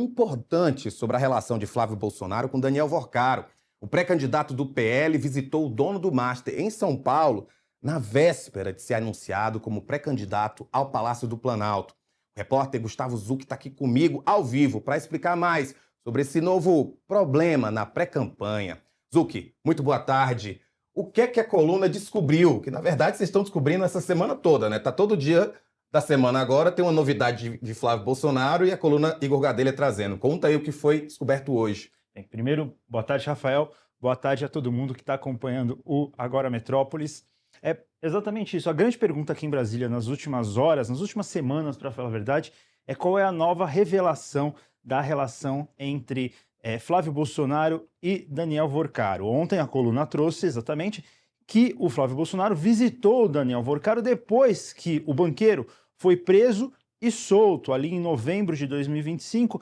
Importante sobre a relação de Flávio Bolsonaro com Daniel Vorcaro. O pré-candidato do PL visitou o dono do Master em São Paulo na véspera de ser anunciado como pré-candidato ao Palácio do Planalto. O repórter Gustavo Zucchi está aqui comigo ao vivo para explicar mais sobre esse novo problema na pré-campanha. Zucchi, muito boa tarde. O que é que a coluna descobriu? Que na verdade vocês estão descobrindo essa semana toda, né? Tá todo dia da semana agora, tem uma novidade de Flávio Bolsonaro e a coluna Igor Gadelha trazendo. Conta aí o que foi descoberto hoje. Bem, primeiro, boa tarde, Rafael. Boa tarde a todo mundo que está acompanhando o Agora Metrópolis. É exatamente isso. A grande pergunta aqui em Brasília nas últimas horas, nas últimas semanas, para falar a verdade, é qual é a nova revelação da relação entre Flávio Bolsonaro e Daniel Vorcaro. Ontem a coluna trouxe exatamente que o Flávio Bolsonaro visitou o Daniel Vorcaro depois que o banqueiro foi preso e solto ali em novembro de 2025,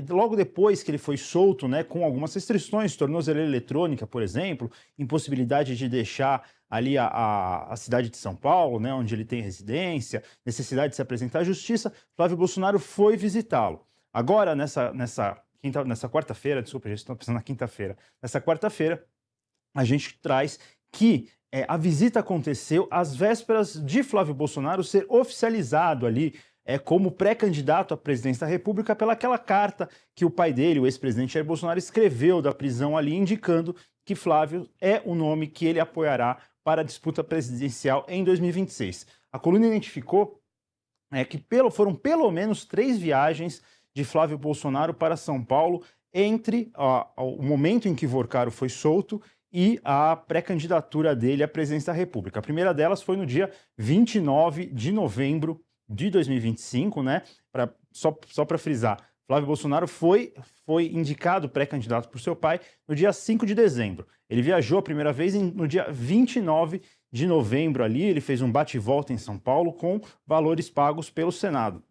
logo depois que ele foi solto, né, com algumas restrições, tornozeleira eletrônica, por exemplo, impossibilidade de deixar ali a cidade de São Paulo, né, onde ele tem residência, necessidade de se apresentar à justiça, Flávio Bolsonaro foi visitá-lo. Agora, nessa quarta-feira, desculpa, já estou pensando na quinta-feira, nessa quarta-feira, a gente traz que a visita aconteceu às vésperas de Flávio Bolsonaro ser oficializado ali como pré-candidato à presidência da República pelaquela carta que o pai dele, o ex-presidente Jair Bolsonaro, escreveu da prisão ali, indicando que Flávio é o nome que ele apoiará para a disputa presidencial em 2026. A coluna identificou que foram pelo menos 3 viagens de Flávio Bolsonaro para São Paulo entre o momento em que Vorcaro foi solto e a pré-candidatura dele à presidência da República. A primeira delas foi no dia 29 de novembro de 2025, né? Só para frisar, Flávio Bolsonaro foi indicado pré-candidato por seu pai no dia 5 de dezembro. Ele viajou a primeira vez no dia 29 de novembro ali, ele fez um bate-volta em São Paulo com valores pagos pelo Senado.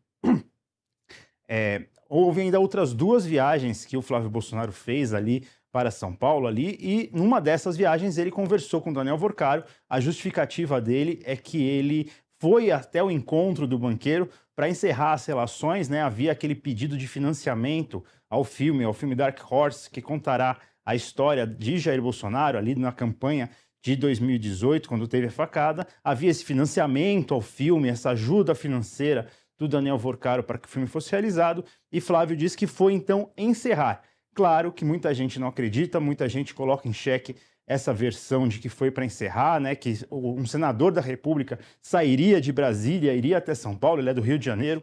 Houve ainda outras 2 viagens que o Flávio Bolsonaro fez ali para São Paulo ali, e numa dessas viagens ele conversou com Daniel Vorcaro. A justificativa dele é que ele foi até o encontro do banqueiro para encerrar as relações, né? Havia aquele pedido de financiamento ao filme Dark Horse, que contará a história de Jair Bolsonaro ali na campanha de 2018, quando teve a facada. Havia esse financiamento ao filme, essa ajuda financeira do Daniel Vorcaro para que o filme fosse realizado, e Flávio disse que foi então encerrar. Claro que muita gente não acredita, muita gente coloca em xeque essa versão de que foi para encerrar, né, que um senador da República sairia de Brasília, iria até São Paulo, ele é do Rio de Janeiro,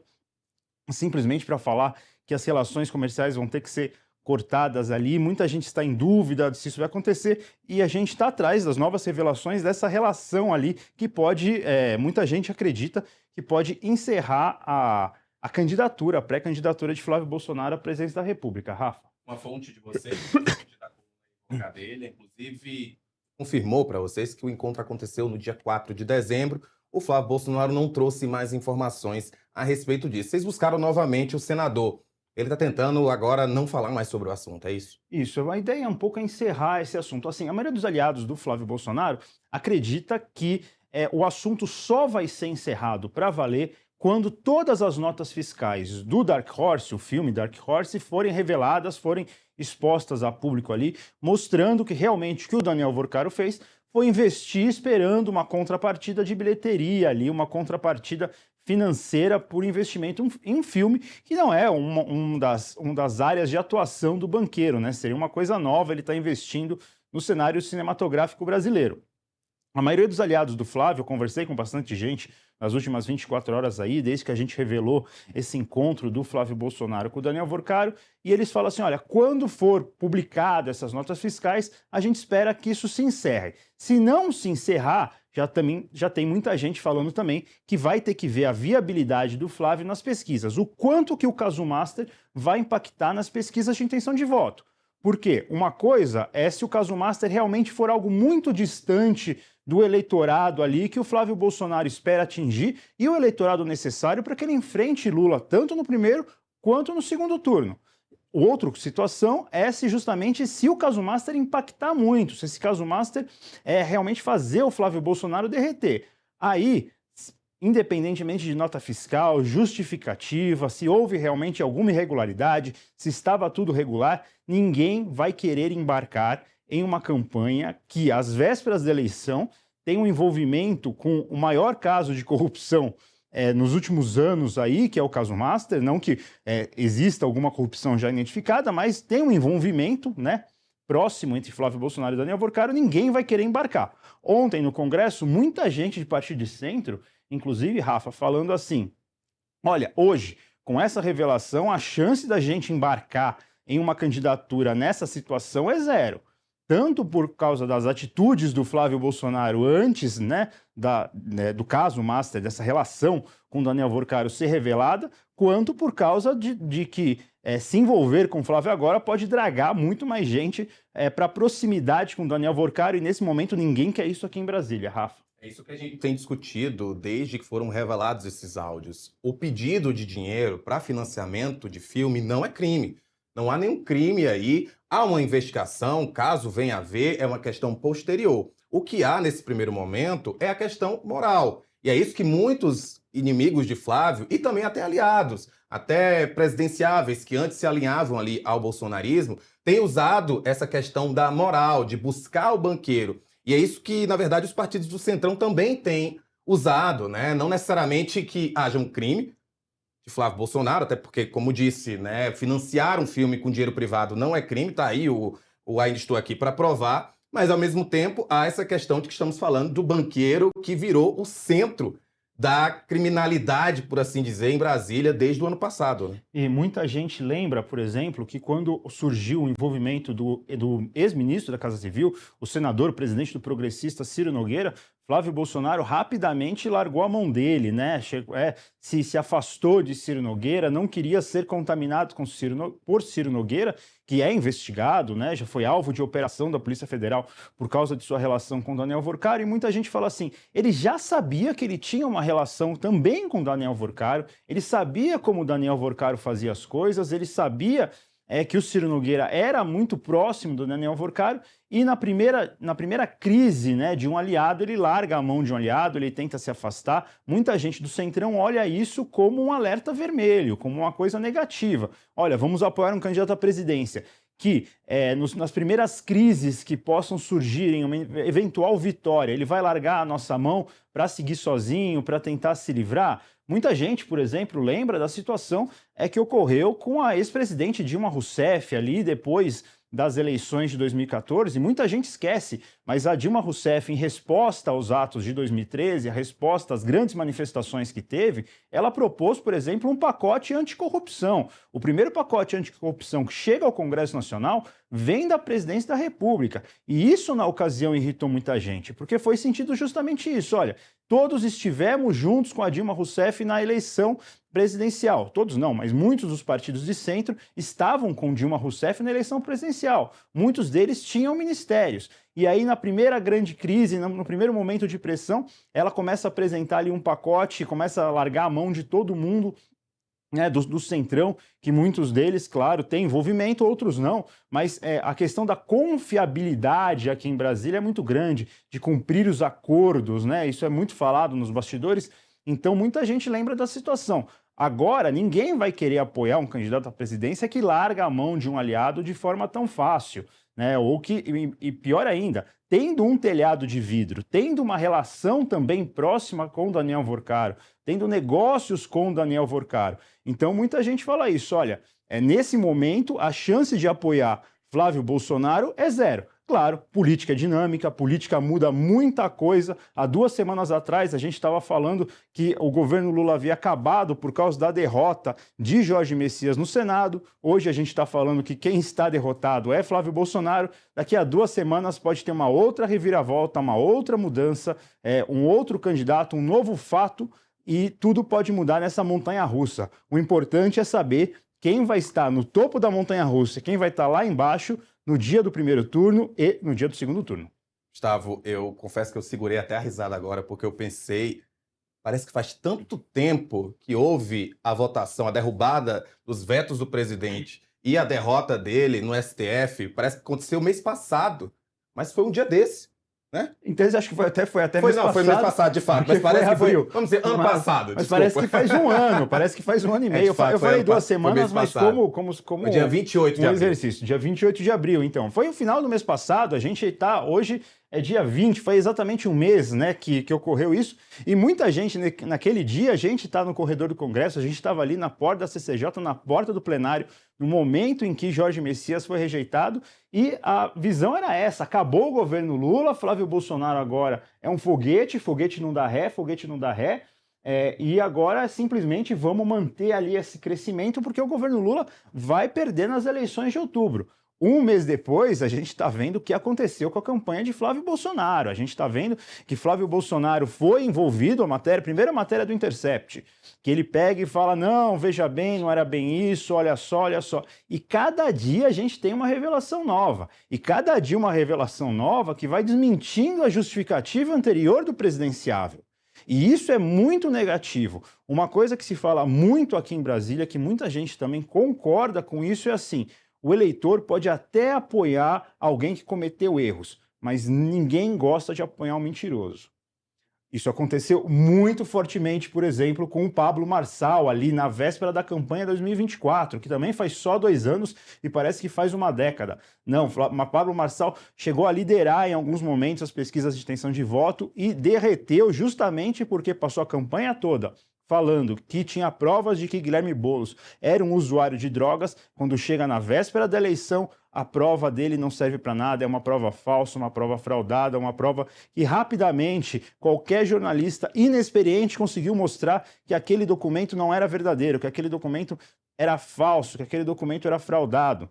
simplesmente para falar que as relações comerciais vão ter que ser cortadas ali. Muita gente está em dúvida se isso vai acontecer, e a gente está atrás das novas revelações dessa relação ali que pode, muita gente acredita que pode encerrar a candidatura, a pré-candidatura de Flávio Bolsonaro à presidência da República. Rafa? Uma fonte de vocês, uma fonte da coluna Gadelha, inclusive, confirmou para vocês que o encontro aconteceu no dia 4 de dezembro. O Flávio Bolsonaro não trouxe mais informações a respeito disso. Vocês buscaram novamente o senador. Ele está tentando agora não falar mais sobre o assunto, é isso? Isso, a ideia é um pouco encerrar esse assunto. Assim, a maioria dos aliados do Flávio Bolsonaro acredita que o assunto só vai ser encerrado para valer quando todas as notas fiscais do Dark Horse, o filme Dark Horse, forem reveladas, forem expostas a público ali, mostrando que realmente o que o Daniel Vorcaro fez foi investir esperando uma contrapartida de bilheteria ali, uma contrapartida financeira por investimento em um filme que não é uma das áreas de atuação do banqueiro, né? Seria uma coisa nova, ele está investindo no cenário cinematográfico brasileiro. A maioria dos aliados do Flávio, eu conversei com bastante gente nas últimas 24 horas aí, desde que a gente revelou esse encontro do Flávio Bolsonaro com o Daniel Vorcaro, e eles falam assim, olha, quando for publicado essas notas fiscais, a gente espera que isso se encerre. Se não se encerrar, já tem muita gente falando também que vai ter que ver a viabilidade do Flávio nas pesquisas, o quanto que o caso Master vai impactar nas pesquisas de intenção de voto. Porque uma coisa é se o caso Master realmente for algo muito distante do eleitorado ali que o Flávio Bolsonaro espera atingir e o eleitorado necessário para que ele enfrente Lula tanto no primeiro quanto no segundo turno. Outra situação é se o caso Master impactar muito, se esse caso Master realmente fazer o Flávio Bolsonaro derreter. Aí independentemente de nota fiscal, justificativa, se houve realmente alguma irregularidade, se estava tudo regular, ninguém vai querer embarcar em uma campanha que, às vésperas da eleição, tem um envolvimento com o maior caso de corrupção nos últimos anos aí, que é o caso Master, não que exista alguma corrupção já identificada, mas tem um envolvimento, né, próximo entre Flávio Bolsonaro e Daniel Worcaro, ninguém vai querer embarcar. Ontem, no Congresso, muita gente de partido de centro, inclusive, Rafa, falando assim, olha, hoje, com essa revelação, a chance da gente embarcar em uma candidatura nessa situação é zero. Tanto por causa das atitudes do Flávio Bolsonaro antes, né, do caso Master, dessa relação com Daniel Worcaro ser revelada, quanto por causa de que se envolver com o Flávio agora pode dragar muito mais gente para proximidade com Daniel Worcaro, e nesse momento ninguém quer isso aqui em Brasília, Rafa. É isso que a gente tem discutido desde que foram revelados esses áudios. O pedido de dinheiro para financiamento de filme não é crime. Não há nenhum crime aí. Há uma investigação, caso venha a haver, é uma questão posterior. O que há nesse primeiro momento é a questão moral. E é isso que muitos inimigos de Flávio, e também até aliados, até presidenciáveis que antes se alinhavam ali ao bolsonarismo, têm usado essa questão da moral, de buscar o banqueiro. E é isso que, na verdade, os partidos do Centrão também têm usado, né? Não necessariamente que haja um crime de Flávio Bolsonaro, até porque, como disse, né, financiar um filme com dinheiro privado não é crime, tá aí o Ainda Estou Aqui para provar, mas, ao mesmo tempo, há essa questão de que estamos falando do banqueiro que virou o centro da criminalidade, por assim dizer, em Brasília desde o ano passado, né? E muita gente lembra, por exemplo, que quando surgiu o envolvimento do ex-ministro da Casa Civil, o senador, o presidente do Progressista, Ciro Nogueira, Flávio Bolsonaro rapidamente largou a mão dele, né? Se afastou de Ciro Nogueira, não queria ser contaminado por Ciro Nogueira, que é investigado, né? Já foi alvo de operação da Polícia Federal por causa de sua relação com Daniel Worcaro, e muita gente fala assim, ele já sabia que ele tinha uma relação também com Daniel Worcaro, ele sabia como Daniel Worcaro fazia as coisas, ele sabia que o Ciro Nogueira era muito próximo do Daniel Worcaro, e na primeira crise, né, de um aliado, ele larga a mão de um aliado, ele tenta se afastar. Muita gente do Centrão olha isso como um alerta vermelho, como uma coisa negativa. Olha, vamos apoiar um candidato à presidência que, nas primeiras crises que possam surgir em uma eventual vitória, ele vai largar a nossa mão para seguir sozinho, para tentar se livrar. Muita gente, por exemplo, lembra da situação que ocorreu com a ex-presidente Dilma Rousseff ali depois das eleições de 2014, muita gente esquece, mas a Dilma Rousseff, em resposta aos atos de 2013, a resposta às grandes manifestações que teve, ela propôs, por exemplo, um pacote anticorrupção. O primeiro pacote anticorrupção que chega ao Congresso Nacional vem da presidência da República. E isso, na ocasião, irritou muita gente, porque foi sentido justamente isso. Olha, todos estivemos juntos com a Dilma Rousseff na eleição presidencial. Todos não, mas muitos dos partidos de centro estavam com Dilma Rousseff na eleição presidencial. Muitos deles tinham ministérios. E aí, na primeira grande crise, no primeiro momento de pressão, ela começa a apresentar ali um pacote, começa a largar a mão de todo mundo, né, do Centrão, que muitos deles, claro, têm envolvimento, outros não, mas a questão da confiabilidade aqui em Brasília é muito grande, de cumprir os acordos, né? Isso é muito falado nos bastidores, então muita gente lembra da situação. Agora, ninguém vai querer apoiar um candidato à presidência que larga a mão de um aliado de forma tão fácil, né? Ou que, e pior ainda, tendo um telhado de vidro, tendo uma relação também próxima com o Daniel Worcaro, tendo negócios com o Daniel Worcaro. Então, muita gente fala isso, olha, nesse momento, a chance de apoiar Flávio Bolsonaro é zero. Claro, política é dinâmica, política muda muita coisa. Há 2 semanas atrás, a gente estava falando que o governo Lula havia acabado por causa da derrota de Jorge Messias no Senado. Hoje a gente está falando que quem está derrotado é Flávio Bolsonaro. Daqui a 2 semanas pode ter uma outra reviravolta, uma outra mudança, um outro candidato, um novo fato, e tudo pode mudar nessa montanha-russa. O importante é saber quem vai estar no topo da montanha-russa, quem vai estar lá embaixo no dia do primeiro turno e no dia do segundo turno. Gustavo, eu confesso que eu segurei até a risada agora, porque eu pensei, parece que faz tanto tempo que houve a votação, a derrubada dos vetos do presidente e a derrota dele no STF, parece que aconteceu mês passado, mas foi um dia desse. né? Em tese, acho que foi até mês passado. Foi mês passado, de fato. Mas parece que foi, vamos dizer, ano passado. Mas parece que faz um ano, parece que faz um ano e meio. Eu falei 2 semanas, mas como o dia 28 de abril. Exercício, dia 28 de abril, então. Foi o final do mês passado, a gente está hoje... É dia 20, foi exatamente um mês, né, que ocorreu isso, e muita gente, naquele dia, a gente está no corredor do Congresso, a gente estava ali na porta da CCJ, na porta do plenário, no momento em que Jorge Messias foi rejeitado, e a visão era essa: acabou o governo Lula, Flávio Bolsonaro agora é um foguete não dá ré, e agora simplesmente vamos manter ali esse crescimento, porque o governo Lula vai perder nas eleições de outubro. Um mês depois, a gente está vendo o que aconteceu com a campanha de Flávio Bolsonaro. A gente está vendo que Flávio Bolsonaro foi envolvido, primeira matéria do Intercept, que ele pega e fala: não, veja bem, não era bem isso, olha só, olha só. E cada dia a gente tem uma revelação nova. E cada dia uma revelação nova que vai desmentindo a justificativa anterior do presidenciável. E isso é muito negativo. Uma coisa que se fala muito aqui em Brasília, que muita gente também concorda com isso, é assim: o eleitor pode até apoiar alguém que cometeu erros, mas ninguém gosta de apoiar um mentiroso. Isso aconteceu muito fortemente, por exemplo, com o Pablo Marçal, ali na véspera da campanha 2024, que também faz só 2 anos e parece que faz uma década. Não, Pablo Marçal chegou a liderar em alguns momentos as pesquisas de intenção de voto e derreteu justamente porque passou a campanha toda falando que tinha provas de que Guilherme Boulos era um usuário de drogas. Quando chega na véspera da eleição, a prova dele não serve para nada, é uma prova falsa, uma prova fraudada, uma prova que rapidamente qualquer jornalista inexperiente conseguiu mostrar que aquele documento não era verdadeiro, que aquele documento era falso, que aquele documento era fraudado.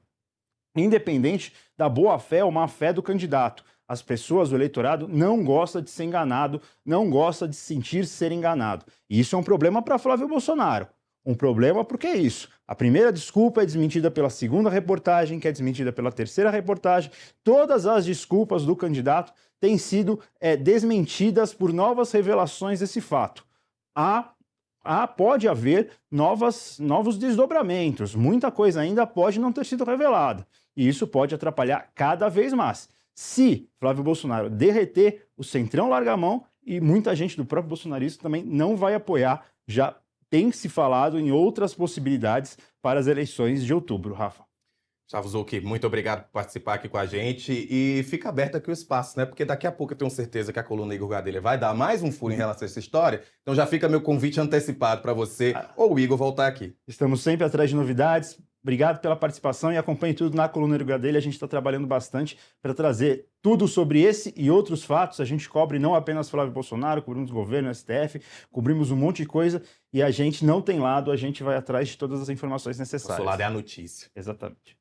Independente da boa-fé ou má-fé do candidato. As pessoas, o eleitorado, não gosta de ser enganado, não gosta de sentir ser enganado. E isso é um problema para Flávio Bolsonaro. Um problema porque é isso. A primeira desculpa é desmentida pela segunda reportagem, que é desmentida pela terceira reportagem. Todas as desculpas do candidato têm sido desmentidas por novas revelações desse fato. Pode haver novos desdobramentos. Muita coisa ainda pode não ter sido revelada. E isso pode atrapalhar cada vez mais. Se Flávio Bolsonaro derreter, o Centrão larga a mão e muita gente do próprio bolsonarismo também não vai apoiar. Já tem se falado em outras possibilidades para as eleições de outubro, Rafa. Gustavo Zucchi, muito obrigado por participar aqui com a gente e fica aberto aqui o espaço, né? Porque daqui a pouco eu tenho certeza que a coluna Igor Gadelha vai dar mais um furo em relação a essa história, então já fica meu convite antecipado para você ou o Igor voltar aqui. Estamos sempre atrás de novidades. Obrigado pela participação e acompanhe tudo na coluna Igor Gadelha. A gente está trabalhando bastante para trazer tudo sobre esse e outros fatos. A gente cobre não apenas Flávio Bolsonaro, cobrimos o governo, STF, cobrimos um monte de coisa e a gente não tem lado, a gente vai atrás de todas as informações necessárias. O seu lado é a notícia. Exatamente.